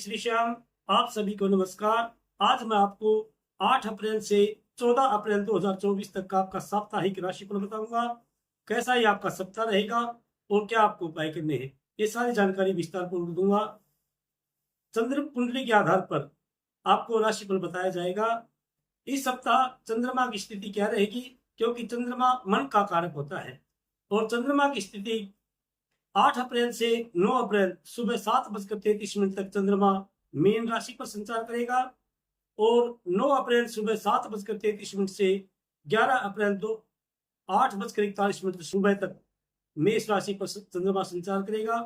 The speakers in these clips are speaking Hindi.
श्री श्याम। आप सभी को नमस्कार। आज मैं आपको 8 अप्रैल से 14 अप्रैल 2024 तक का आपका साप्ताहिक राशिफल बताऊंगा। कैसा ही आपका सप्ताह रहेगा और क्या आपको उपाय करने हैं, ये सारी जानकारी विस्तार पूर्वक दूंगा। चंद्र कुंडली के आधार पर आपको राशिफल बताया जाएगा। इस सप्ताह चंद्रमा की स्थिति क्या रहेगी, क्योंकि चंद्रमा मन का कारक होता है और चंद्रमा की स्थिति 8 अप्रैल से 9 अप्रैल सुबह 7:33 तक चंद्रमा मीन राशि पर संचार करेगा और 9 अप्रैल सुबह 7:33 से 11 अप्रैल 8:41 सुबह तक मेष राशि पर चंद्रमा संचार करेगा।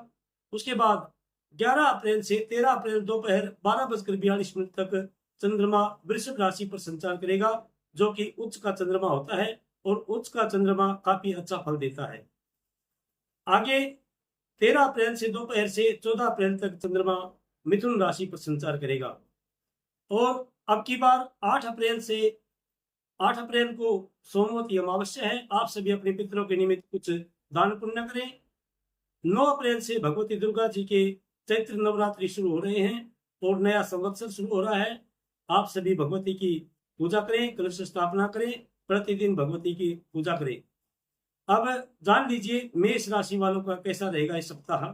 उसके बाद 11 अप्रैल से 13 अप्रैल दोपहर 12:42 तक चंद्रमा वृषभ राशि पर संचार करेगा, जो कि उच्च का चंद्रमा होता है और उच्च का चंद्रमा काफी अच्छा फल देता है। आगे 13 अप्रैल से दोपहर से 14 अप्रैल तक चंद्रमा मिथुन राशि पर संचार करेगा और अब की बार 8 अप्रैल को सोमवती अमावस्या है। आप सभी अपने पितरों के निमित्त कुछ दान पुण्य करें। 9 अप्रैल से भगवती दुर्गा जी के चैत्र नवरात्रि शुरू हो रहे हैं और नया संवत्सर शुरू हो रहा है। आप सभी भगवती की पूजा करें, कलश स्थापना करें, प्रतिदिन भगवती की पूजा करें। अब जान लीजिए मेष राशि वालों का कैसा रहेगा इस सप्ताह।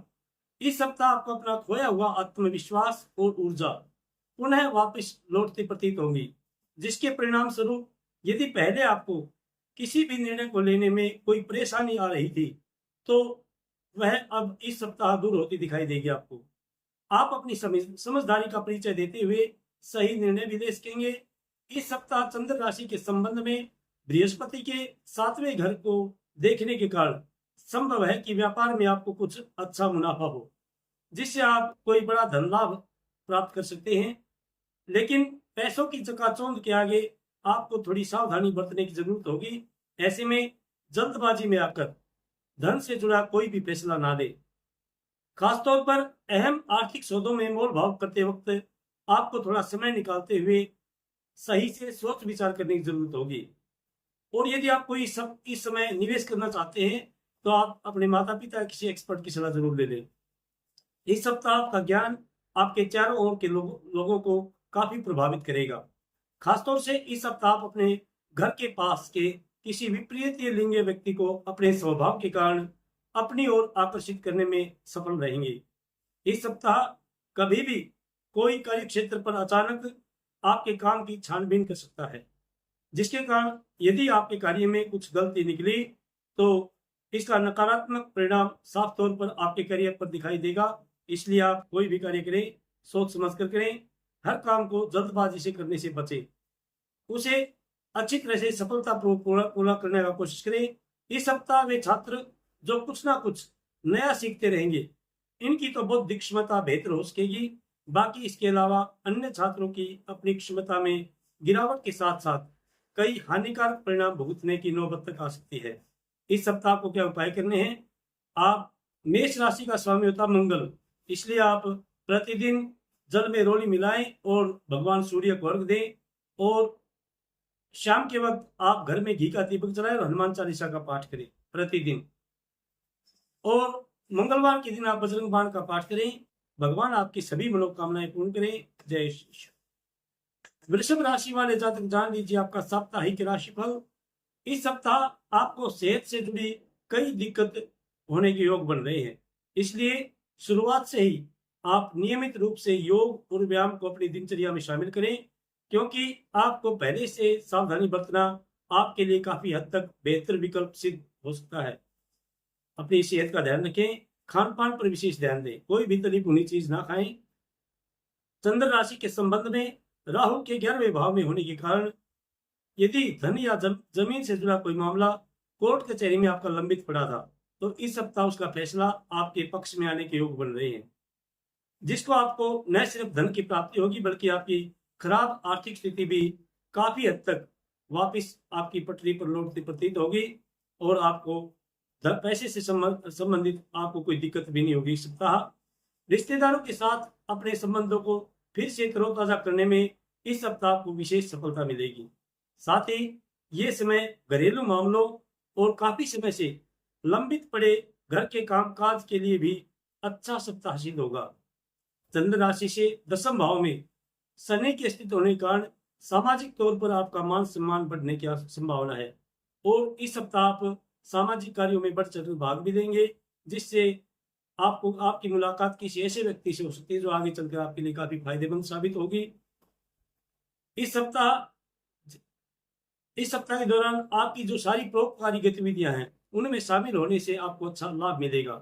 इस सप्ताह आपको अपना खोया हुआ आत्मविश्वास और ऊर्जा पुनः वापस लौटती प्रतीत होगी, जिसके परिणाम स्वरूप यदि पहले आपको किसी भी निर्णय को लेने में कोई परेशानी आ रही थी, तो वह अब इस सप्ताह दूर होती दिखाई देगी आपको। आप अपनी समझदारी का परिचय देते हुए सही निर्णय भी ले सकेंगे। इस सप्ताह चंद्र राशि के संबंध में बृहस्पति के 7वें घर को देखने के कारण संभव है कि व्यापार में आपको कुछ अच्छा मुनाफा हो, जिससे आप कोई बड़ा धन लाभ प्राप्त कर सकते हैं। लेकिन पैसों की चकाचौंध के आगे आपको थोड़ी सावधानी बरतने की जरूरत होगी। ऐसे में जल्दबाजी में आकर धन से जुड़ा कोई भी फैसला ना ले। खासतौर पर अहम आर्थिक सौदों में मोल भाव करते वक्त आपको थोड़ा समय निकालते हुए सही से सोच विचार करने की जरूरत होगी। और यदि आप कोई इस समय निवेश करना चाहते हैं, तो आप अपने माता पिता किसी एक्सपर्ट की सलाह जरूर ले लें। इस सप्ताह आपका ज्ञान आपके चारों ओर के लोगों को काफी प्रभावित करेगा। खासतौर से इस सप्ताह आप अपने घर के पास के किसी विपरीत लिंगीय व्यक्ति को अपने स्वभाव के कारण अपनी ओर आकर्षित करने में सफल रहेंगे। इस सप्ताह कभी भी कोई कार्य क्षेत्र पर अचानक आपके काम की छानबीन कर सकता है, जिसके कारण यदि आपके कार्य में कुछ गलती निकली तो इसका नकारात्मक परिणाम साफ तौर पर आपके करियर पर दिखाई देगा। इसलिए आप कोई भी कार्य करें सोच समझ कर करें। हर काम को जल्दबाजी से करने से बचें, उसे अच्छी तरह से सफलतापूर्वक पूरा करने का कोशिश करें। इस सप्ताह वे छात्र जो कुछ ना कुछ नया सीखते रहेंगे, इनकी तो बौद्धिक क्षमता बेहतर हो सकेगी। बाकी इसके अलावा अन्य छात्रों की अपनी क्षमता में गिरावट के साथ साथ कई हानिकारक परिणाम भुगतने की नौबत तक आ सकती है। इस सप्ताह को क्या उपाय करने हैं? आप मेष राशि का स्वामी होता मंगल, इसलिए आप प्रतिदिन जल में रोली मिलाएं और भगवान सूर्य को अर्घ दें और शाम के वक्त आप घर में घी का दीपक जलाएं और हनुमान चालीसा का पाठ करें प्रतिदिन। और मंगलवार के दिन आप बजरंग बाण का पाठ करें। भगवान आपकी सभी मनोकामनाएं पूर्ण करें। जय श्री। वृषभ राशि वाले जातक जान लीजिए आपका साप्ताहिक राशिफल। इस सप्ताह आपको सेहत से जुड़ी कई दिक्कत होने के योग बन रहे हैं, इसलिए शुरुआत से ही आप नियमित रूप से योग और व्यायाम को अपनी दिनचर्या में शामिल करें, क्योंकि आपको पहले से सावधानी बरतना आपके लिए काफी हद तक बेहतर विकल्प सिद्ध हो सकता है। अपनी सेहत का ध्यान रखें, खान पान पर विशेष ध्यान दें, कोई भी तली भुनी चीज ना खाएं। चंद्र राशि के संबंध में राहु के 11वें भाव में होने के कारण यदि धन या जमीन से जुड़ा कोई मामला कोर्ट कचहरी में आपका लंबित पड़ा था, तो इस सप्ताह उसका फैसला आपके पक्ष में आने के योग बन रहे हैं, जिसको आपको न सिर्फ धन की प्राप्ति होगी बल्कि आपकी खराब आर्थिक स्थिति भी काफी हद तक वापस आपकी पटरी पर लौटती प्रतीत होगी और आपको पैसे से संबंधित आपको कोई दिक्कत भी नहीं होगी। इस सप्ताह रिश्तेदारों के साथ अपने संबंधों को फिर से तरोताजा करने में इस सप्ताह आपको विशेष सफलता मिलेगी। साथ ही ये समय घरेलू मामलों और काफी समय से लंबित पड़े घर के कामकाज के लिए भी अच्छा सप्ताह सिद्ध होगा। चंद्र राशि से 10वें भाव में शनि के स्थित होने के कारण सामाजिक तौर पर आपका मान सम्मान बढ़ने की संभावना है और इस सप्ताह आप सामाजिक कार्यों में बढ़ चढ़ भाग भी देंगे, जिससे आपको आपकी मुलाकात किसी ऐसे व्यक्ति से हो सकती है जो आगे चलकर आपके लिए काफी फायदेमंद साबित होगी। इस सप्ताह इस सप्ताह के दौरान आपकी जो सारी परोपकारी गतिविधियां हैं उनमें शामिल होने से आपको अच्छा लाभ मिलेगा।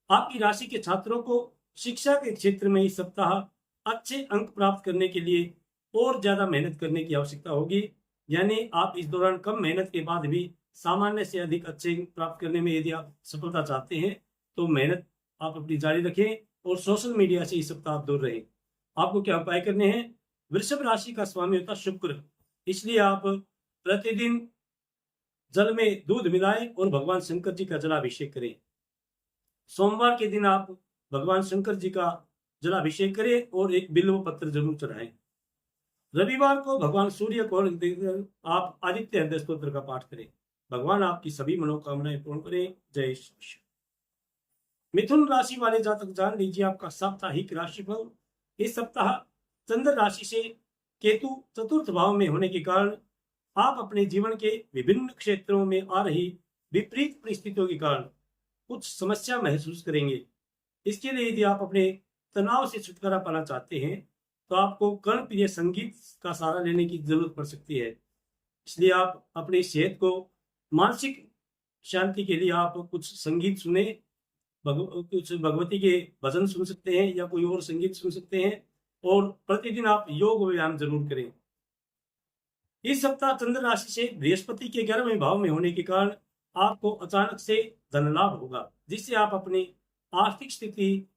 आपकी राशि के छात्रों को शिक्षा के क्षेत्र में इस सप्ताह अच्छे अंक प्राप्त करने के लिए और ज्यादा मेहनत करने की आवश्यकता होगी। यानी आप इस दौरान कम मेहनत के बाद भी सामान्य से अधिक अच्छे अंक प्राप्त करने में यदि आप सफलता चाहते हैं तो मेहनत आप अपनी जारी रखें और सोशल मीडिया से इस सप्ताह आप दूर रहें। आपको क्या उपाय करने हैं? वृषभ राशि का स्वामी होता शुक्र, इसलिए आप प्रतिदिन जल में दूध मिलाएं और भगवान शंकर जी का जलाभिषेक करें। सोमवार के दिन आप भगवान शंकर जी का जलाभिषेक करें और एक बिल्व पत्र जरूर चढ़ाएं। रविवार को भगवान सूर्य को अर्घ्य देकर आप आदित्य हृदय स्तोत्र का पाठ करें। भगवान आपकी सभी मनोकामनाएं पूर्ण करें। जय श्री। मिथुन राशि वाले जातक जान लीजिए आपका साप्ताहिक राशिफल। इस सप्ताह चंद्र राशि से केतु चतुर्थ भाव में होने के कारण आप अपने जीवन के विभिन्न क्षेत्रों में आ रही विपरीत परिस्थितियों के कारण कुछ समस्या महसूस करेंगे। इसके लिए यदि आप अपने तनाव से छुटकारा पाना चाहते हैं तो आपको कर्णप्रिय संगीत का सहारा लेने की जरूरत पड़ सकती है। इसलिए आप अपनी सेहत को मानसिक शांति के लिए आप कुछ संगीत सुने, कुछ भगवती के भजन सुन सकते हैं या कोई और संगीत सुन सकते हैं और प्रतिदिन आप योग व्यायाम जरूर करें। इस सप्ताह चंद्र राशि से बृहस्पति के 11वें भाव में होने के कारण आपको अचानक से धन लाभ होगा, जिससे आप अपनी आर्थिक स्थिति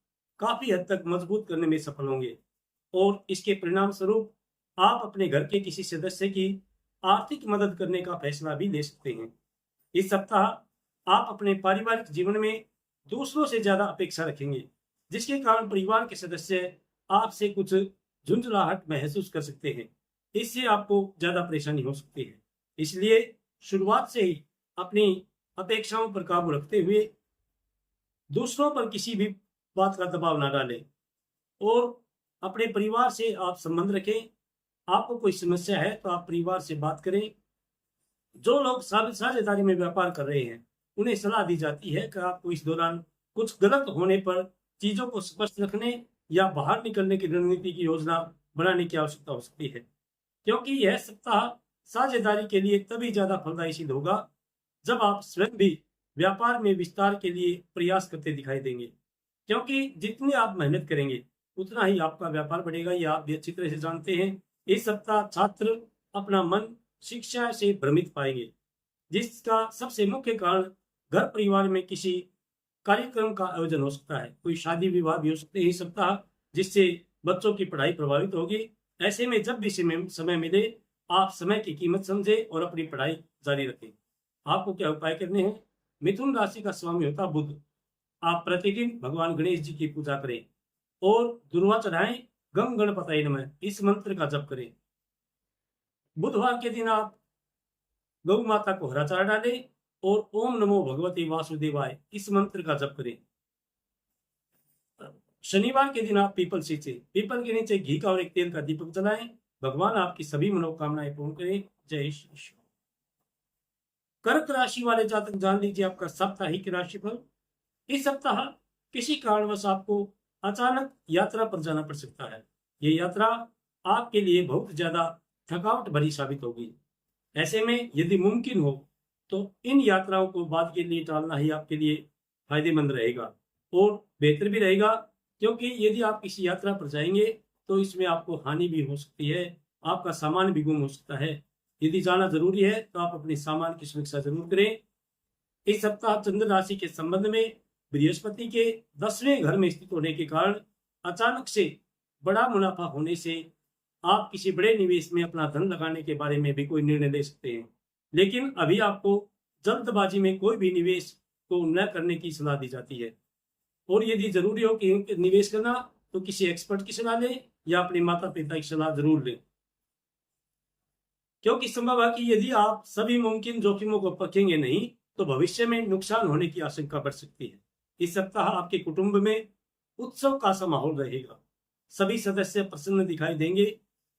काफी हद तक मजबूत करने में सफल होंगे और इसके परिणाम स्वरूप आप अपने घर के किसी सदस्य की आर्थिक मदद करने का फैसला भी ले सकते हैं। इस सप्ताह आप अपने पारिवारिक जीवन में दूसरों से ज्यादा अपेक्षा रखेंगे, जिसके कारण परिवार के सदस्य आपसे कुछ झुंझलाहट महसूस कर सकते हैं। इससे आपको ज्यादा परेशानी हो सकती है। इसलिए शुरुआत से ही अपनी अपेक्षाओं पर काबू रखते हुए दूसरों पर किसी भी बात का दबाव ना डालें और अपने परिवार से आप संबंध रखें। आपको कोई समस्या है तो आप परिवार से बात करें। जो लोग साझेदारी में व्यापार कर रहे हैं उन्हें सलाह दी जाती है कि आपको इस दौरान कुछ गलत होने पर चीजों को स्पष्ट रखने या बाहर निकलने की रणनीति की योजना बनाने की आवश्यकता हो सकती है, क्योंकि यह सप्ताह साझेदारी के लिए तभी ज्यादा फलदायी सिद्ध होगा जब आप स्वयं भी व्यापार में विस्तार के लिए प्रयास करते दिखाई देंगे। क्योंकि जितनी आप मेहनत करेंगे उतना ही आपका व्यापार बढ़ेगा, यह आप भी अच्छी तरह से जानते हैं। इस सप्ताह छात्र अपना मन शिक्षा से भ्रमित पाएंगे, जिसका सबसे मुख्य कारण घर परिवार में किसी कार्यक्रम का आयोजन हो सकता है। कोई शादी विवाह भी हो सकते हैं इस सप्ताह, जिससे बच्चों की पढ़ाई प्रभावित होगी। ऐसे में जब भी समय मिले आप समय की कीमत समझें और अपनी पढ़ाई जारी रखें। आपको क्या उपाय करने हैं? मिथुन राशि का स्वामी होता बुध। आप प्रतिदिन भगवान गणेश जी की पूजा करें और दुर्वा चढ़ाएं। गम गणपतये नमः इस मंत्र का जप करें। बुधवार के दिन आप गौ माता को हरा चारा डालें और ओम नमो भगवते वासुदेवाय इस मंत्र का जप करें। शनिवार के दिन आप पीपल के नीचे घी का और एक तेल का दीपक जलाएं। भगवान आपकी सभी मनोकामनाएं पूर्ण करें। जय श्री कृष्ण। कर्क राशि वाले जातक जान लीजिए आपका साप्ताहिक राशिफल। इस सप्ताह किसी कारणवश आपको अचानक यात्रा पर जाना पड़ सकता है। ये यात्रा आपके लिए बहुत ज्यादा थकावट भरी साबित होगी। ऐसे में यदि मुमकिन हो तो इन यात्राओं को बाद के लिए टालना ही आपके लिए फायदेमंद रहेगा और बेहतर भी रहेगा, क्योंकि यदि आप किसी यात्रा पर जाएंगे तो इसमें आपको हानि भी हो सकती है, आपका सामान भी गुम हो सकता है। यदि जाना जरूरी है तो आप अपने सामान की सुरक्षा जरूर करें। इस सप्ताह चंद्र राशि के संबंध में बृहस्पति के 10वें घर में स्थित होने के कारण अचानक से बड़ा मुनाफा होने से आप किसी बड़े निवेश में अपना धन लगाने के बारे में भी कोई निर्णय ले सकते हैं। लेकिन अभी आपको जल्दबाजी में कोई भी निवेश को न करने की सलाह दी जाती है और यदि जरूरी हो कि निवेश करना तो किसी एक्सपर्ट की सलाह लें या अपने माता पिता की सलाह जरूर लें, क्योंकि संभव है कि यदि आप सभी मुमकिन जोखिमों को परखेंगे नहीं तो भविष्य में नुकसान होने की आशंका बढ़ सकती है। इस सप्ताह आपके कुटुंब में उत्सव का सा माहौल रहेगा। सभी सदस्य प्रसन्न दिखाई देंगे।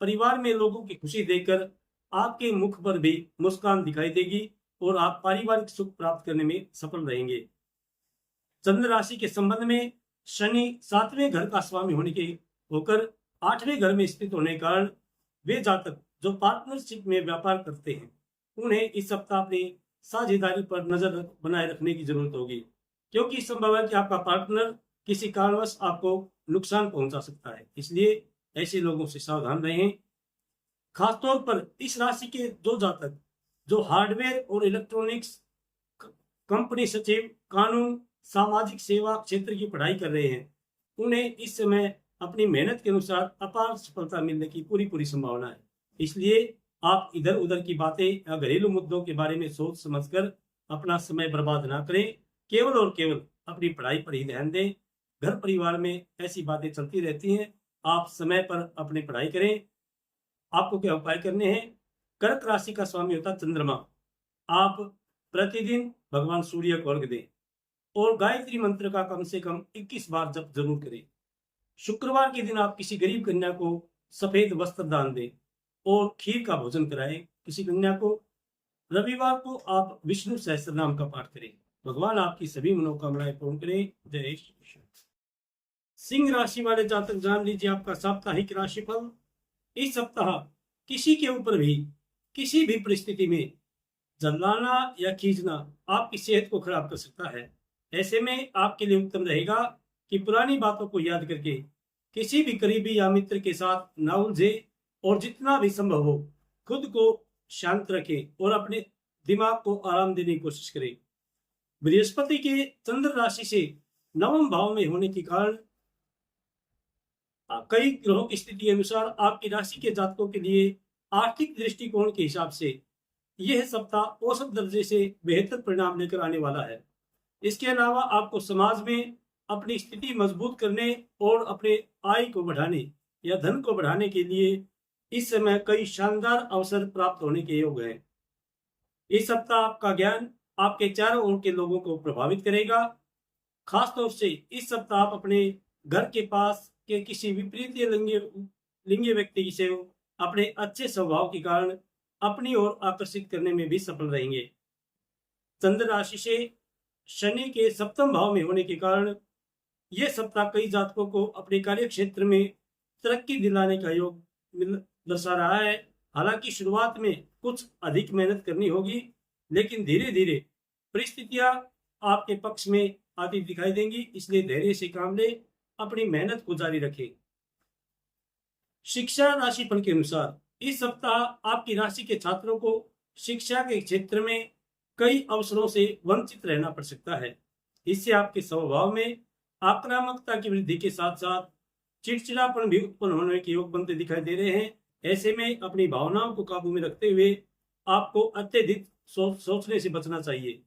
परिवार में लोगों की खुशी देखकर आपके मुख पर भी मुस्कान दिखाई देगी और आप पारिवारिक सुख प्राप्त करने में सफल रहेंगे। चंद्र राशि के संबंध में शनि 7वें घर का स्वामी होने के होकर 8वें घर में स्थित होने के कारण वे जातक जो पार्टनरशिप में व्यापार करते हैं उन्हें इस सप्ताह अपनी साझेदारी पर नजर बनाए रखने की जरूरत होगी, क्योंकि संभव है कि आपका पार्टनर किसी कारणवश आपको नुकसान पहुंचा सकता है। इसलिए ऐसे लोगों से सावधान रहें। खासतौर पर इस राशि के जो जातक जो हार्डवेयर और इलेक्ट्रॉनिक्स कंपनी सचिव, कानून, सामाजिक सेवा क्षेत्र की पढ़ाई कर रहे हैं उन्हें इस समय अपनी मेहनत के अनुसार अपार सफलता मिलने की पूरी पूरी संभावना है। इसलिए आप इधर उधर की बातें या घरेलू मुद्दों के बारे में सोच समझकर अपना समय बर्बाद ना करें। केवल और केवल अपनी पढ़ाई पर ही ध्यान दें। घर परिवार में ऐसी बातें चलती रहती हैं, आप समय पर अपनी पढ़ाई करें। आपको क्या उपाय करने हैं? कर्क राशि का स्वामी होता चंद्रमा। आप प्रतिदिन भगवान सूर्य को अर्घ दें और गायत्री मंत्र का कम से कम 21 बार जप जरूर करें। शुक्रवार के दिन आप किसी गरीब कन्या को सफेद वस्त्र दान दें और खीर का भोजन कराएं किसी कन्या को। रविवार को आप विष्णु सहस्त्र नाम का पाठ करें। भगवान आपकी सभी मनोकामनाएं पूर्ण करें। जय श्री कृष्ण। सिंह राशि वाले जातक जान लीजिए आपका साप्ताहिक राशिफल। इस सप्ताह किसी के ऊपर भी किसी भी परिस्थिति में जलाना या खींचना आपकी सेहत को खराब कर सकता है। ऐसे में आपके लिए उत्तम रहेगा कि पुरानी बातों को याद करके किसी भी करीबी या मित्र के साथ ना उलझे और जितना भी संभव हो खुद को शांत रखें और अपने दिमाग को आराम देने की कोशिश करें। बृहस्पति के चंद्र राशि से नवम भाव में होने के कारण कई ग्रहों की स्थिति के अनुसार आपकी राशि के जातकों के लिए आर्थिक दृष्टिकोण के हिसाब से यह सप्ताह औसत दर्जे से बेहतर परिणाम लेकर आने वाला है। इसके अलावा आपको समाज में अपनी स्थिति मजबूत करने और अपने आय को बढ़ाने या धन को बढ़ाने के लिए इस समय कई शानदार अवसर प्राप्त होने के योग हैं। इस सप्ताह आपका ज्ञान आपके चारों ओर के लोगों को प्रभावित करेगा। खासतौर से इस सप्ताह आप अपने घर के पास के किसी विपरीत लिंगी व्यक्ति से अपने अच्छे स्वभाव के कारण अपनी ओर आकर्षित करने में भी सफल रहेंगे। चंद्र राशि से शनि के सप्तम भाव में होने के कारण यह सप्ताह कई जातकों को अपने कार्य क्षेत्र में तरक्की दिलाने का योग दर्शा रहा है। हालांकि शुरुआत में कुछ अधिक मेहनत करनी होगी, लेकिन धीरे धीरे परिस्थितियां आपके पक्ष में आती दिखाई देंगी। इसलिए धैर्य से काम ले, अपनी मेहनत को जारी रखें। शिक्षा राशिफल के अनुसार इस सप्ताह आपकी राशि के छात्रों को शिक्षा के क्षेत्र में कई अवसरों से वंचित रहना पड़ सकता है। इससे आपके स्वभाव में आक्रामकता की वृद्धि के साथ साथ चिड़चिड़ापन भी उत्पन्न होने के योग बनते दिखाई दे रहे हैं। ऐसे में अपनी भावनाओं को काबू में रखते हुए आपको अत्यधिक सोचने से बचना चाहिए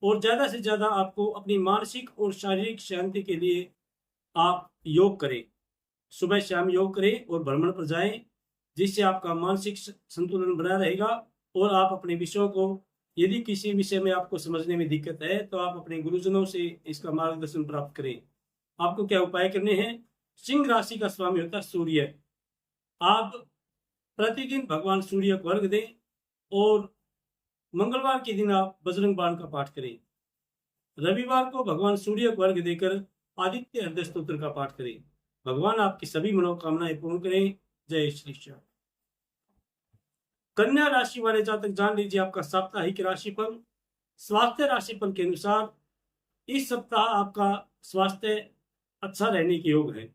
और ज्यादा से ज्यादा आपको अपनी मानसिक और शारीरिक शांति के लिए आप योग करें। सुबह शाम योग करें और भ्रमण पर जाएं, जिससे आपका मानसिक संतुलन बना रहेगा और आप अपने विषयों को, यदि किसी विषय में आपको समझने में दिक्कत है तो आप अपने गुरुजनों से इसका मार्गदर्शन प्राप्त करें। आपको क्या उपाय करने हैं? सिंह राशि का स्वामी होता है सूर्य। आप प्रतिदिन भगवान सूर्य को अर्घ दें और मंगलवार के दिन आप बजरंग बाण का पाठ करें। रविवार को भगवान सूर्य को अर्घ देकर आदित्य हृदय स्तोत्र का पाठ करें। भगवान आपकी सभी मनोकामनाएं पूर्ण करें। जय श्री श्याम। कन्या राशि वाले जातक जान लीजिए आपका साप्ताहिक राशिफल। स्वास्थ्य राशिफल के अनुसार इस सप्ताह आपका स्वास्थ्य अच्छा रहने के योग है।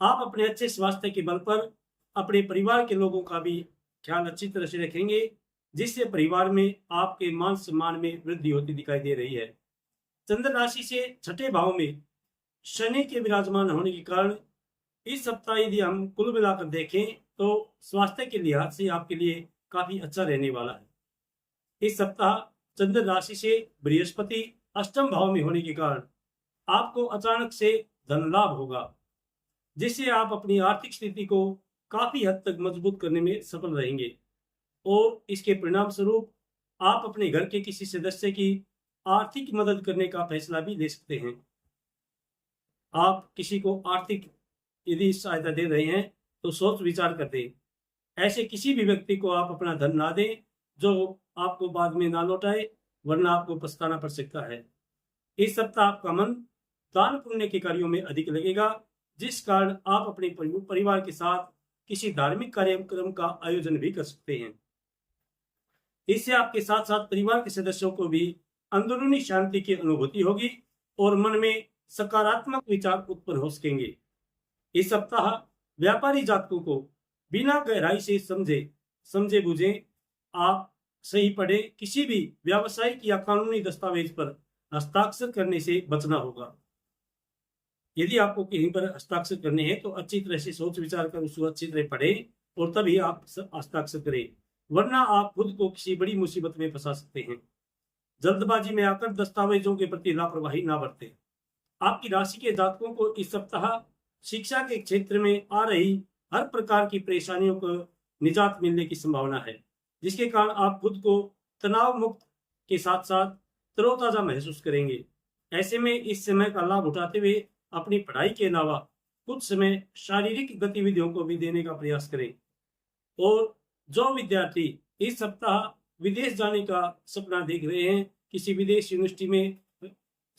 आप अपने अच्छे स्वास्थ्य के बल पर अपने परिवार के लोगों का भी ख्याल अच्छी तरह से रखेंगे, जिससे परिवार में आपके मान सम्मान में वृद्धि होती दिखाई दे रही है। चंद्र राशि से छठे भाव में शनि के विराजमान होने के कारण इस सप्ताह यदि हम कुल मिलाकर देखें तो स्वास्थ्य के लिहाज से आपके लिए काफी अच्छा रहने वाला है। इस सप्ताह चंद्र राशि से बृहस्पति अष्टम भाव में होने के कारण आपको अचानक से धन लाभ होगा, जिससे आप अपनी आर्थिक स्थिति को काफी हद तक मजबूत करने में सफल रहेंगे और इसके परिणाम स्वरूप आप अपने घर के किसी सदस्य की आर्थिक मदद करने का फैसला भी ले सकते हैं। आप किसी को आर्थिक यदि सहायता दे रहे हैं तो सोच विचार कर दें। ऐसे किसी भी व्यक्ति को आप अपना धन ना दें जो आपको बाद में ना लौटाए, वरना आपको पछताना पड़ सकता है। इस सप्ताह आपका मन दान पुण्य के कार्यों में अधिक लगेगा, जिस कारण आप अपने परिवार के साथ किसी धार्मिक कार्यक्रम का आयोजन भी कर सकते हैं। इससे आपके साथ साथ परिवार के सदस्यों को भी अंदरूनी शांति की अनुभूति होगी और मन में सकारात्मक विचार उत्पन्न हो सकेंगे। इस सप्ताह व्यापारी जातकों को बिना गहराई से समझे बुझे आप सही पढ़े किसी भी व्यावसायिक या कानूनी दस्तावेज पर हस्ताक्षर करने से बचना होगा। यदि आपको कहीं पर हस्ताक्षर करने हैं तो अच्छी तरह से सोच विचार कर उसको अच्छी तरह पढ़ें और तभी आप हस्ताक्षर करें, वरना आप खुद को किसी बड़ी मुसीबत में फंसा सकते हैं। जल्दबाजी में आकर दस्तावेजों के प्रति लापरवाही ना बरतें। आपकी राशि के जातकों को इस सप्ताह शिक्षा के क्षेत्र में आ रही हर प्रकार की परेशानियों को निजात मिलने की संभावना है, जिसके कारण आप खुद को तनाव मुक्त के साथ साथ तरोताजा महसूस करेंगे। ऐसे में इस समय का लाभ उठाते हुए अपनी पढ़ाई के अलावा कुछ समय शारीरिक गतिविधियों को भी देने का प्रयास करें। और जो विद्यार्थी इस सप्ताह विदेश जाने का सपना देख रहे हैं, किसी विदेश यूनिवर्सिटी में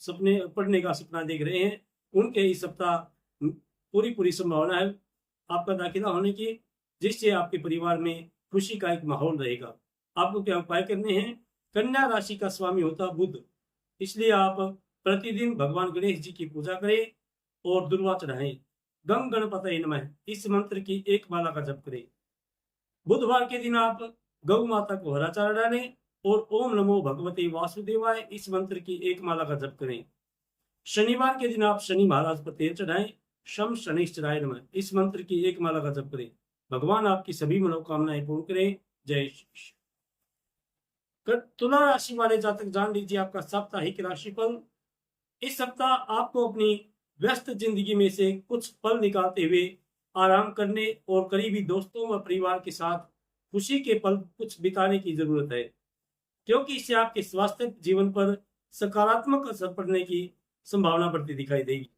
सपने पढ़ने का सपना देख रहे हैं, उनके इस सप्ताह पूरी संभावना है आपका दाखिला होने की, जिससे आपके परिवार में खुशी का एक माहौल रहेगा। आपको क्या उपाय करने हैं? कन्या राशि का स्वामी होता बुध, इसलिए आप प्रतिदिन भगवान गणेश जी की पूजा करें और दुर्वा चढ़ाएं। गंग गणपतये नमः इस मंत्र की एक माला का जप करें। बुधवार के दिन आप गौ माता को हरा चारा डालें और ओम नमो भगवते वासुदेवाय इस मंत्र की एक माला का जप करें। शनिवार के दिन आप शनि महाराज पर तेल चढ़ाएं। शम शनिश्चराय नमः इस मंत्र की एक माला का जप करें। भगवान आपकी सभी मनोकामनाएं पूर्ण करें। जय श्री। तुला राशि वाले जातक जान लीजिए आपका साप्ताहिक राशिफल। इस सप्ताह आपको अपनी व्यस्त जिंदगी में से कुछ पल निकालते हुए आराम करने और करीबी दोस्तों व परिवार के साथ खुशी के पल कुछ बिताने की जरूरत है, क्योंकि इससे आपके स्वास्थ्य जीवन पर सकारात्मक असर पड़ने की संभावना बढ़ती दिखाई देगी।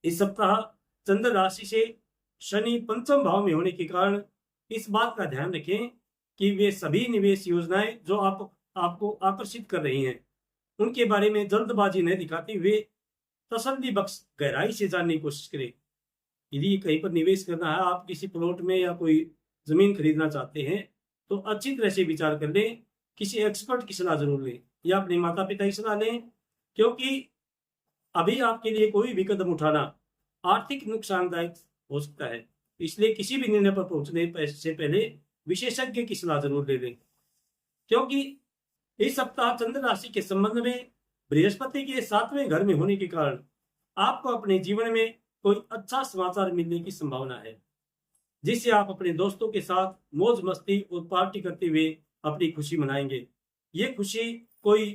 इस सप्ताह चंद्र राशि से शनि पंचम भाव में होने के कारण इस बात का ध्यान रखें कि वे सभी निवेश योजनाएं जो आपको आकर्षित कर रही हैं, उनके बारे में जल्दबाजी न दिखाते हुए तसल्ली बख्श गहराई से जानने की कोशिश करें। यदि कहीं पर निवेश करना है, आप किसी प्लॉट में या कोई जमीन खरीदना चाहते हैं, तो अच्छी तरह से विचार कर लें। किसी एक्सपर्ट की सलाह जरूर लें या अपने माता पिता की सलाह लें, क्योंकि अभी आपके लिए कोई भी कदम उठाना आर्थिक नुकसानदायक हो सकता है। इसलिए किसी भी निर्णय पर पहुंचने से पहले विशेषज्ञ की सलाह जरूर ले लें, क्योंकि इस सप्ताह चंद्र राशि के संबंध में बृहस्पति के 7वें घर में होने के कारण आपको अपने जीवन में कोई अच्छा समाचार मिलने की संभावना है, जिससे आप अपने दोस्तों के साथ मौज मस्ती और पार्टी करते हुए अपनी खुशी मनाएंगे। ये खुशी कोई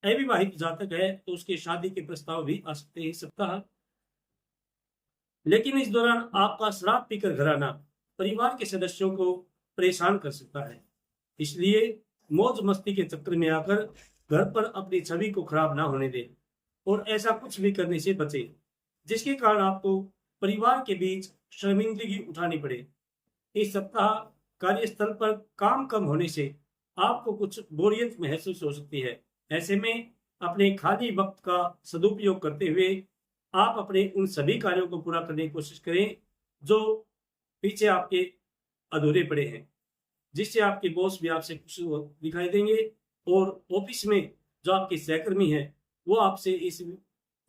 अविवाहित जातक है तो उसके शादी के प्रस्ताव भी आ सकते हैं इस सप्ताह। लेकिन इस दौरान आपका शराब पीकर घर आना परिवार के सदस्यों को परेशान कर सकता है, इसलिए मौज मस्ती के चक्कर में आकर घर पर अपनी छवि को खराब ना होने दें और ऐसा कुछ भी करने से बचें जिसके कारण आपको परिवार के बीच शर्मिंदगी उठानी पड़े। इस सप्ताह कार्यस्थल पर काम कम होने से आपको कुछ बोरियत महसूस हो सकती है। ऐसे में अपने खाली वक्त का सदुपयोग करते हुए आप अपने उन सभी कार्यों को पूरा करने की कोशिश करें जो पीछे आपके अधूरे पड़े हैं, जिससे आपके बॉस भी आपसे खुश दिखाई देंगे और ऑफिस में जो आपके सहकर्मी हैं वो आपसे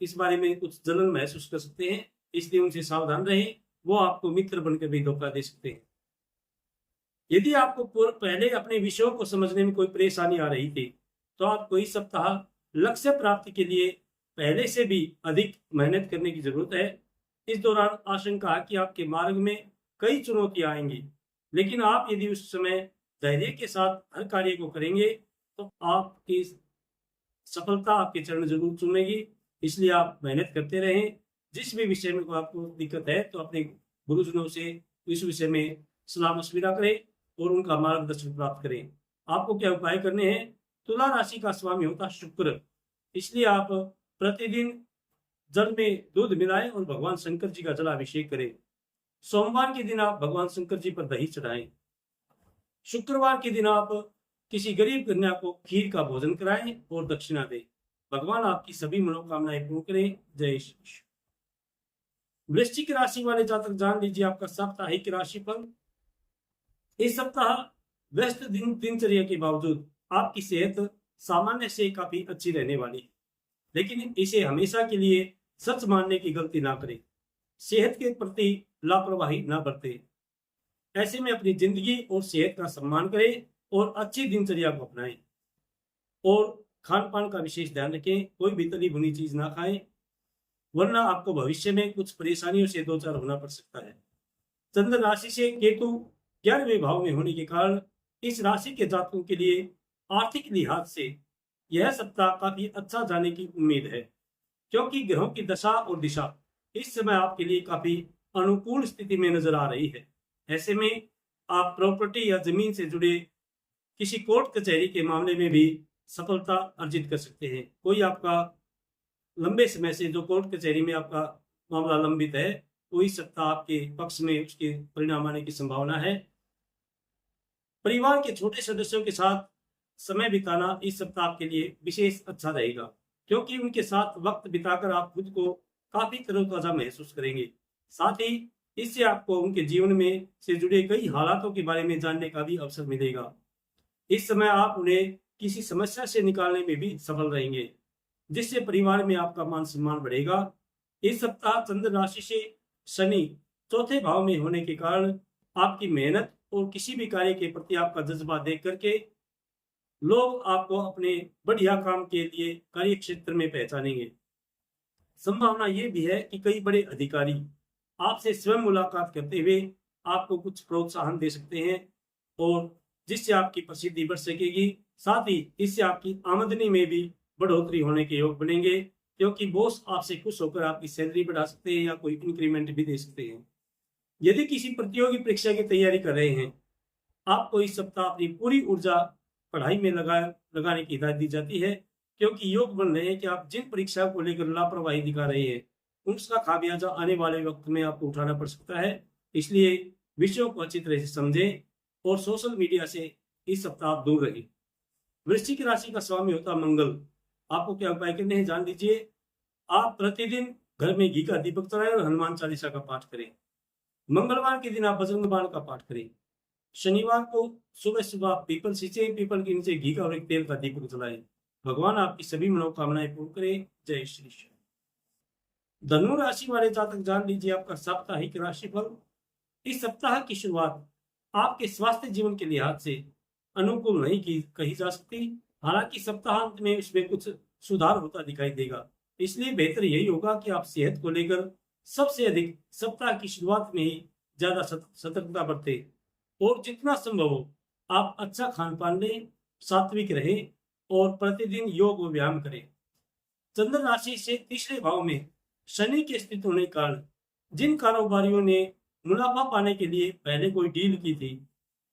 इस बारे में कुछ जलन महसूस कर सकते हैं, इसलिए उनसे सावधान रहें। वो आपको मित्र बनकर भी धोखा दे सकते हैं। यदि आपको पहले अपने विषयों को समझने में कोई परेशानी आ रही थी, तो आपको इस सप्ताह लक्ष्य प्राप्ति के लिए पहले से भी अधिक मेहनत करने की जरूरत है। इस दौरान आशंका है कि आपके मार्ग में कई चुनौतियां आएंगी, लेकिन आप यदि उस समय धैर्य के साथ हर कार्य को करेंगे तो आपकी सफलता आपके चरण जरूर चुमेगी। इसलिए आप मेहनत करते रहें। जिस भी विषय में आपको दिक्कत है तो अपने गुरुजनों से इस विषय में सलाह मशविरा करें और उनका मार्गदर्शन प्राप्त करें। आपको क्या उपाय करने हैं? तुला राशि का स्वामी होता शुक्र, इसलिए आप प्रतिदिन जल में दूध मिलाएं और भगवान शंकर जी का जलाभिषेक करें। सोमवार के दिन आप भगवान शंकर जी पर दही चढ़ाएं। शुक्रवार के दिन आप किसी गरीब कन्या को खीर का भोजन कराएं और दक्षिणा दें। भगवान आपकी सभी मनोकामनाएं पूर्ण करें। जय श्री कृष्ण। वृश्चिक राशि वाले जातक जान लीजिए आपका साप्ताहिक राशिफल। इस सप्ताह व्यस्त दिनचर्या के बावजूद आपकी सेहत सामान्य से काफी अच्छी रहने वाली है, लेकिन इसे हमेशा के लिए सच मानने की गलती ना करें। सेहत के प्रति लापरवाही ना बरतें। ऐसे में अपनी जिंदगी और सेहत का सम्मान करें और अच्छी दिनचर्या को अपनाएं और खान पान का विशेष ध्यान रखें। कोई भी तली भुनी चीज ना खाएं, वरना आपको भविष्य में कुछ परेशानियों से दो चार होना पड़ सकता है। चंद्र राशि से केतु 11वें भाव में होने के कारण इस राशि के जातकों के लिए आर्थिक लिहाज से यह सप्ताह काफी अच्छा जाने की उम्मीद है, क्योंकि ग्रहों की दशा और दिशा इस समय आपके लिए काफी अनुकूल स्थिति में नजर आ रही है। ऐसे में आप प्रॉपर्टी या जमीन से जुड़े किसी कोर्ट कचहरी के मामले में भी सफलता अर्जित कर सकते हैं। कोई आपका लंबे समय से जो कोर्ट कचहरी में आपका मामला लंबित है, वो इस सप्ताह आपके पक्ष में उसके परिणाम आने की संभावना है। परिवार के छोटे सदस्यों के साथ समय बिताना इस सप्ताह आपके लिए विशेष अच्छा रहेगा, क्योंकि उनके साथ वक्त बिताकर आप खुद को काफी तरोताजा महसूस करेंगे। साथ ही इससे आपको उनके जीवन में से जुड़े कई हालातों के बारे में जानने का भी अवसर मिलेगा। इस समय आप उन्हें किसी समस्या से निकालने में भी सफल रहेंगे, जिससे परिवार में आपका मान सम्मान बढ़ेगा। इस सप्ताह चंद्र राशि से शनि चौथे भाव में होने के कारण आपकी मेहनत और किसी भी कार्य के प्रति आपका जज्बा देख करके लोग आपको अपने बढ़िया काम के लिए कार्य क्षेत्र में पहचानेंगे। संभावना यह भी है कि कई बड़े अधिकारी आपसे स्वयं मुलाकात करते हुए आपको कुछ प्रोत्साहन दे सकते हैं और जिससे आपकी प्रसिद्धि बढ़ सकेगी। साथ ही इससे आपकी आमदनी में भी बढ़ोतरी होने के योग बनेंगे, क्योंकि बॉस आपसे खुश होकर आपकी सैलरी बढ़ा सकते हैं या कोई इंक्रीमेंट भी दे सकते हैं। यदि किसी प्रतियोगी परीक्षा की तैयारी कर रहे हैं, आपको इस सप्ताह अपनी पूरी ऊर्जा पढ़ाई में लगाने की हिदायत दी जाती है, क्योंकि योग बन रहे हैं कि आप जिन परीक्षा को लेकर लापरवाही दिखा रहे हैं उसका खामियाजा आने वाले वक्त में आपको उठाना पड़ सकता है। इसलिए विषयों को अच्छी तरह से समझें और सोशल मीडिया से इस सप्ताह दूर रहें। वृश्चिक राशि का स्वामी होता मंगल। आपको क्या उपाय करने हैं जान लीजिए। आप प्रतिदिन घर में घी का दीपक जलाएं और हनुमान चालीसा का पाठ करें। मंगलवार के दिन आप बजरंग बाण का पाठ करें। शनिवार को सुबह सुबह पीपल सींचे, पीपल के नीचे घी का और एक तेल का दीपक जलाएं। भगवान आपकी सभी मनोकामनाएं पूर्ण करें। जय श्री कृष्ण। धनु राशि वाले जातक जान लीजिए आपका साप्ताहिक राशिफल। इस सप्ताह की शुरुआत आपके स्वास्थ्य जीवन के लिहाज से अनुकूल नहीं कही जा सकती। हालांकि सप्ताहांत में इसमें कुछ सुधार होता दिखाई देगा, इसलिए बेहतर यही होगा कि आप सेहत को लेकर सबसे अधिक सप्ताह की शुरुआत में ही ज्यादा सतर्कता बरतें और जितना संभव हो आप अच्छा खान पान लें, सात्विक रहें और प्रतिदिन योग व व्यायाम करें। चंद्र राशि से तीसरे भाव में शनि के स्थित होने के कारण जिन कारोबारियों ने मुनाफा पाने के लिए पहले कोई डील की थी,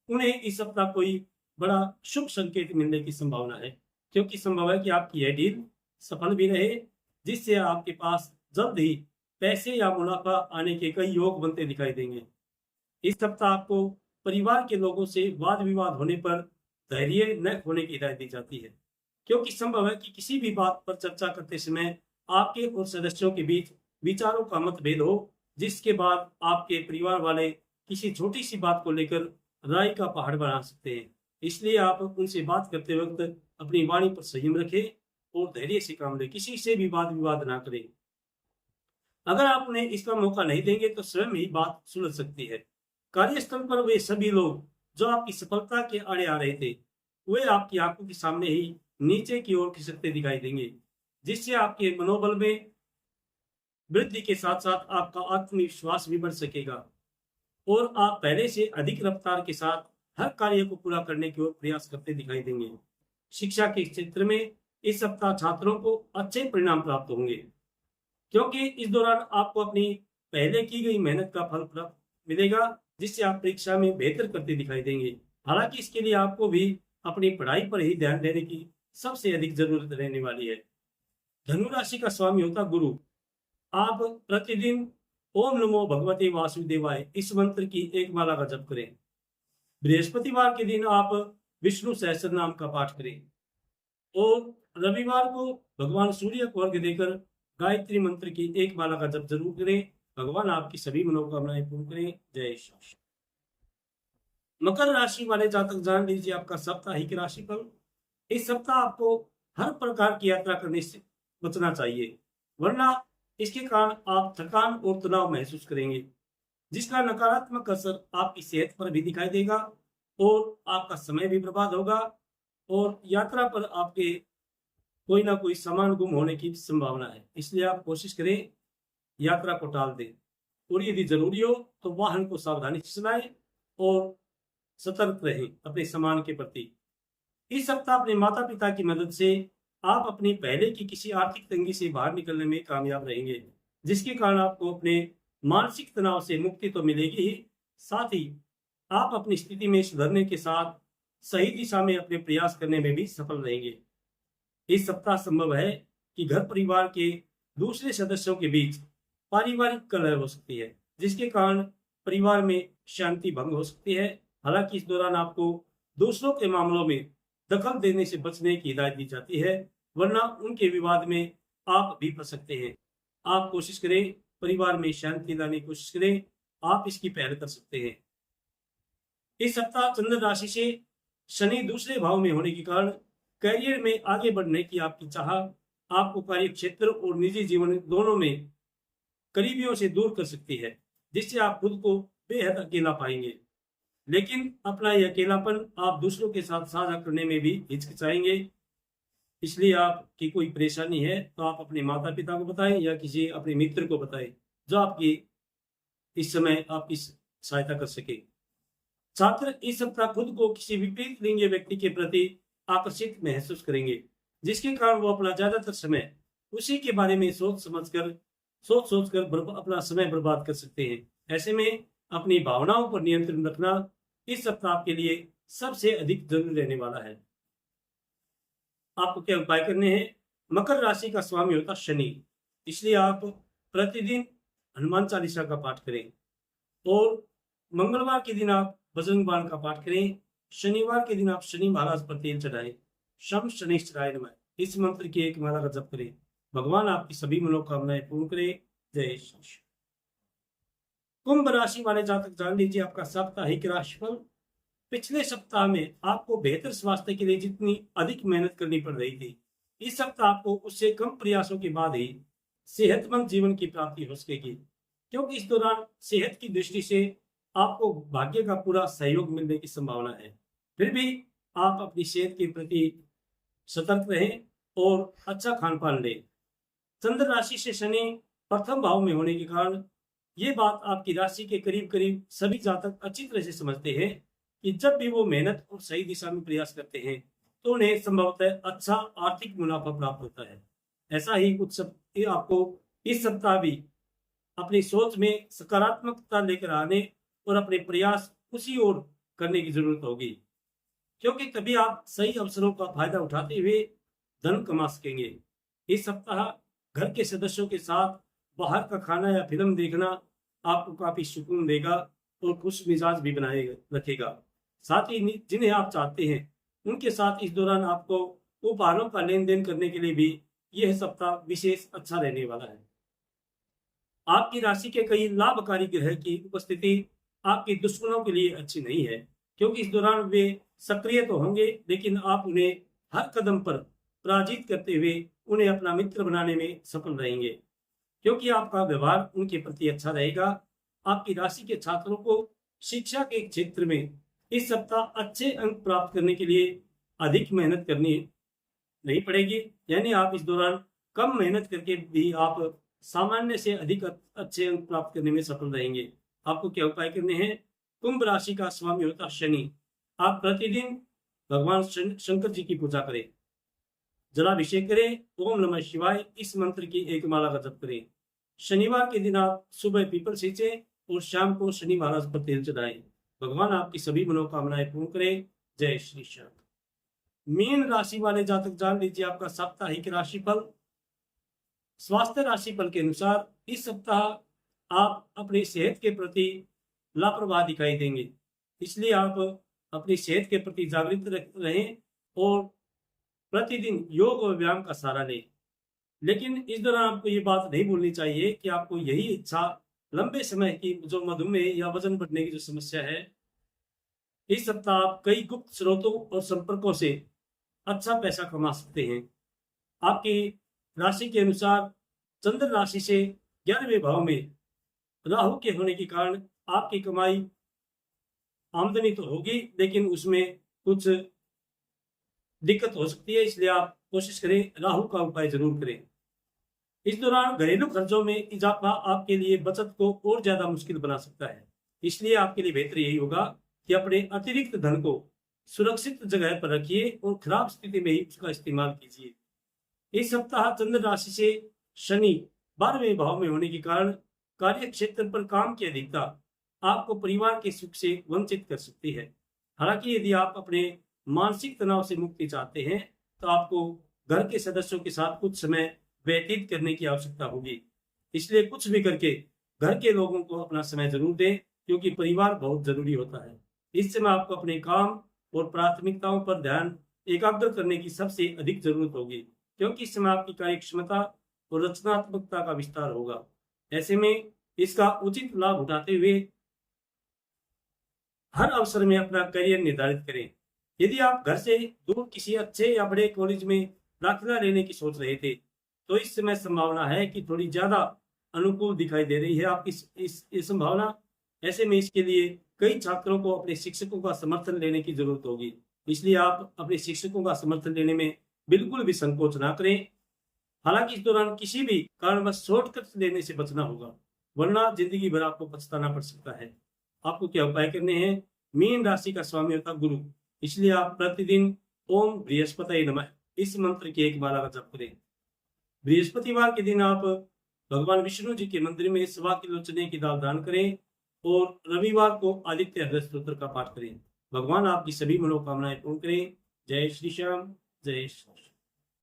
उन्हें इस सप्ताह कोई बड़ा शुभ संकेत मिलने की संभावना है, क्योंकि संभव है कि आपकी यह डील सफल भी रहे, जिससे आपके पास जल्द ही पैसे या मुनाफा आने के कई योग बनते दिखाई देंगे। इस सप्ताह आपको परिवार के लोगों से वाद विवाद होने पर धैर्य न खोने की हिदायत दी जाती है, क्योंकि संभव है कि किसी भी बात पर चर्चा करते समय आपके और सदस्यों के बीच विचारों का मतभेद हो, जिसके बाद आपके परिवार वाले किसी छोटी सी बात को लेकर राय का पहाड़ बना सकते हैं। इसलिए आप उनसे बात करते वक्त अपनी वाणी पर संयम रखें और धैर्य से काम लें, किसी से भी वाद विवाद ना करें। अगर आप उन्हें इसका मौका नहीं देंगे तो स्वयं ही बात सुलझ सकती है। कार्यस्थल पर वे सभी लोग जो आपकी सफलता के आड़े आ रहे थे, वे आपकी आंखों के सामने ही नीचे की ओर खिसकते दिखाई देंगे, जिससे आपके मनोबल में वृद्धि के साथ साथ आपका आत्मविश्वास भी बढ़ सकेगा और आप पहले से अधिक रफ्तार के साथ हर कार्य को पूरा करने की ओर प्रयास करते दिखाई देंगे। शिक्षा के क्षेत्र में इस सप्ताह छात्रों को अच्छे परिणाम प्राप्त होंगे, क्योंकि इस दौरान आपको अपनी पहले की गई मेहनत का फल प्राप्त मिलेगा, जिससे आप परीक्षा में बेहतर करते दिखाई देंगे। हालांकि इसके लिए आपको भी अपनी पढ़ाई पर ही ध्यान देने की सबसे अधिक जरूरत रहने वाली है। धनु राशि का स्वामी होता गुरु। आप प्रतिदिन ओम नमो भगवते वासुदेवाय इस मंत्र की एक माला का जप करें। बृहस्पतिवार के दिन आप विष्णु सहस्त्र नाम का पाठ करें और रविवार को भगवान सूर्य को अर्घ्य देकर गायत्री मंत्र की एक माला का जप जरूर करें। भगवान आपकी सभी मनोकामनाएं पूर्ण करें। जय श्री। मकर राशि वाले जातक जान लीजिए आपका साप्ताहिक राशिफल। इस सप्ताह आपको हर प्रकार की यात्रा करने से बचना चाहिए, वरना इसके कारण आप थकान और तनाव महसूस करेंगे, जिसका नकारात्मक असर आपकी सेहत पर भी दिखाई देगा और आपका समय भी बर्बाद होगा और यात्रा पर आपके कोई ना कोई सामान गुम होने की संभावना है। इसलिए आप कोशिश करें यात्रा को टाल दें और यदि जरूरी हो तो वाहन को सावधानी से चलाएं और सतर्क रहें अपने सामान के प्रति। इस सप्ताह अपने माता पिता की मदद से आप अपनी पहले की किसी आर्थिक तंगी से बाहर निकलने में कामयाब रहेंगे, जिसके कारण आपको अपने मानसिक तनाव से मुक्ति तो मिलेगी ही, साथ ही आप अपनी स्थिति में सुधरने के साथ सही दिशा में अपने प्रयास करने में भी सफल रहेंगे। इस सप्ताह संभव है कि घर परिवार के दूसरे सदस्यों के बीच पारिवारिक कलह हो सकती है, जिसके कारण परिवार में शांति भंग हो सकती है। हालांकि इस दौरान आपको दूसरों के मामलों में दखल देने से बचने की हिदायत दी जाती है, वरना उनके विवाद में आप भी फंस सकते हैं। आप कोशिश करें परिवार में शांति लाने की कोशिश करें, आप इसकी पहल कर सकते हैं। इस सप्ताह चंद्र राशि से शनि दूसरे भाव में होने के कारण करियर में आगे बढ़ने की आपकी चाह आपको कार्य क्षेत्र और निजी जीवन दोनों में करीबियों से दूर कर सकती है, जिससे आप खुद को बेहद अकेला पाएंगे। लेकिन अपना यह अकेलापन आप दूसरों के साथ साझा करने में भी हिचकिचाएंगे। इसलिए आपकी कोई परेशानी है तो आप अपने माता पिता को बताएं या किसी अपने मित्र को बताएं जो आपकी इस समय आपकी सहायता कर सके। छात्र इस सप्ताह खुद को किसी विपरीत लिंगीय व्यक्ति के प्रति आकर्षित महसूस करेंगे, जिसके कारण वो अपना ज्यादातर समय उसी के बारे में सोच सोचकर अपना समय बर्बाद कर सकते हैं। ऐसे में अपनी भावनाओं पर नियंत्रण रखना इस सप्ताह के लिए सबसे अधिक जरूरी रहने वाला है। आपको क्या उपाय करने हैं? मकर राशि का स्वामी होता शनि, इसलिए आप प्रतिदिन हनुमान चालीसा का पाठ करें और मंगलवार के दिन आप बजरंग बाण का पाठ करें। शनिवार के दिन आप शनि महाराज पर तेल चढ़ाएं। शम शनिश्चराय नमः इस मंत्र की एक माला का जप करें। भगवान आपकी सभी मनोकामनाएं पूर्ण करे। जय श्री। कुंभ राशि वाले जातक जान लीजिए आपका साप्ताहिक राशिफल। पिछले सप्ताह में आपको बेहतर स्वास्थ्य के लिए जितनी अधिक मेहनत करनी पड़ रही थी, इस सप्ताह आपको उससे कम प्रयासों के बाद ही सेहतमंद जीवन की प्राप्ति हो सकेगी, क्योंकि इस दौरान सेहत की दृष्टि से आपको भाग्य का पूरा सहयोग मिलने की संभावना है। फिर भी आप अपनी सेहत के प्रति सतर्क रहें और अच्छा खान पान लें। चंद्र राशि से शनि प्रथम भाव में होने के कारण ये बात आपकी राशि के करीब करीब सभी जातक अच्छी तरह से समझते हैं कि जब भी वो मेहनत और सही दिशा में प्रयास करते हैं तो उन्हें संभवतः अच्छा आर्थिक मुनाफा प्राप्त होता है। ऐसा ही कुछ सब आपको इस सप्ताह भी अपनी सोच में सकारात्मकता लेकर आने और अपने प्रयास उसी ओर करने की जरूरत होगी, क्योंकि तभी आप सही अवसरों का फायदा उठाते हुए धन कमा सकेंगे। इस सप्ताह घर के सदस्यों के साथ बाहर का खाना या फिल्म देखना आपको काफी सुकून देगा और खुश मिजाज भी बनाए रखेगा। साथ ही जिन्हें आप चाहते हैं उनके साथ इस दौरान आपको उपहारों का लेन देन करने के लिए भी यह सप्ताह विशेष अच्छा रहने वाला है। आपकी राशि के कई लाभकारी ग्रह की उपस्थिति आपके दुश्मनों के लिए अच्छी नहीं है, क्योंकि इस दौरान वे सक्रिय तो होंगे लेकिन आप उन्हें हर कदम पर पराजित करते हुए उन्हें अपना मित्र बनाने में सफल रहेंगे, क्योंकि आपका व्यवहार उनके प्रति अच्छा रहेगा। आपकी राशि के छात्रों को शिक्षा के क्षेत्र में इस सप्ताह अच्छे अंक प्राप्त करने के लिए अधिक मेहनत करनी नहीं पड़ेगी, यानी आप इस दौरान कम मेहनत करके भी आप सामान्य से अधिक अच्छे अंक प्राप्त करने में सफल रहेंगे। आपको क्या उपाय करने हैं? कुंभ राशि का स्वामी होता शनि, आप प्रतिदिन भगवान शंकर जी की पूजा करें, जलाभिषेक करें, ओम नमः शिवाय इस मंत्र की एक माला का जप करें। शनिवार के दिन आप सुबह पीपल सींचें और शाम को शनि महाराज पर तेल चढ़ाएं। भगवान आपकी सभी मनोकामनाएं पूर्ण करें। जय श्री श्याम। मीन राशि वाले जातक जान लीजिए आपका साप्ताहिक राशिफल। स्वास्थ्य राशिफल के अनुसार इस सप्ताह आप अपनी सेहत के प्रति लापरवाह दिखाई देंगे, इसलिए आप अपनी सेहत के प्रति जागृत रहें और प्रतिदिन योग और व्यायाम का सहारा लें। लेकिन इस दौरान आपको ये बात नहीं भूलनी चाहिए कि आपको यही इच्छा लंबे समय की जो मधुमेह या वजन बढ़ने की जो समस्या है, इस सप्ताह आप कई गुप्त स्रोतों और संपर्कों से अच्छा पैसा कमा सकते हैं। आपकी राशि के अनुसार चंद्र राशि से 11वें भाव में राहु के होने के कारण आपकी कमाई आमदनी तो होगी, लेकिन उसमें कुछ दिक्कत हो सकती है, इसलिए आप कोशिश करें राहु का उपाय जरूर करें। इस दौरान घरेलू खर्चों में इजाफा आपके लिए बचत को और ज्यादा मुश्किल बना सकता है, इसलिए आपके लिए बेहतर यही होगा कि अपने अतिरिक्त धन को सुरक्षित जगह पर रखिए और खराब स्थिति में ही उसका इस्तेमाल कीजिए। इस सप्ताह चंद्र राशि से शनि 12वें भाव में होने के कारण कार्य क्षेत्र पर काम की अधिकता आपको परिवार के सुख से वंचित कर सकती है। हालांकि यदि आप अपने मानसिक तनाव से मुक्ति चाहते हैं तो आपको घर के सदस्यों के साथ कुछ समय व्यतीत करने की आवश्यकता होगी, इसलिए कुछ भी करके घर के लोगों को अपना समय जरूर दें, क्योंकि परिवार बहुत जरूरी होता है। इस समय आपको अपने काम और प्राथमिकताओं पर ध्यान एकाग्र करने की सबसे अधिक जरूरत होगी, क्योंकि इस समय आपकी कार्य क्षमता और रचनात्मकता का विस्तार होगा। ऐसे में इसका उचित लाभ उठाते हुए हर अवसर में अपना करियर निर्धारित करें। यदि आप घर से दूर किसी अच्छे या बड़े कॉलेज में दाखिला लेने की सोच रहे थे, तो इस समय संभावना है कि थोड़ी ज्यादा अनुकूल दिखाई दे रही है आपकी इस संभावना। ऐसे में इसके लिए कई छात्रों को अपने शिक्षकों का समर्थन लेने की जरूरत होगी, इसलिए आप अपने शिक्षकों का समर्थन लेने में बिल्कुल भी संकोच ना करें। हालांकि इस दौरान किसी भी कारणवश शॉर्टकट लेने से बचना होगा, वरना जिंदगी भर आपको पछताना पड़ सकता है। आपको क्या उपाय करने हैं? मीन राशि का स्वामी होता गुरु, इसलिए आप प्रतिदिन ओम बृहस्पति नमः इस मंत्र की एक माला का जप करें। बृहस्पतिवार के दिन आप भगवान विष्णु जी के मंदिर में 1.25 किलो चने की दाल दान करें और रविवार को आदित्य हृदय स्तोत्र का पाठ करें। भगवान आपकी सभी मनोकामनाएं पूर्ण करें। जय श्री श्याम, जय श्री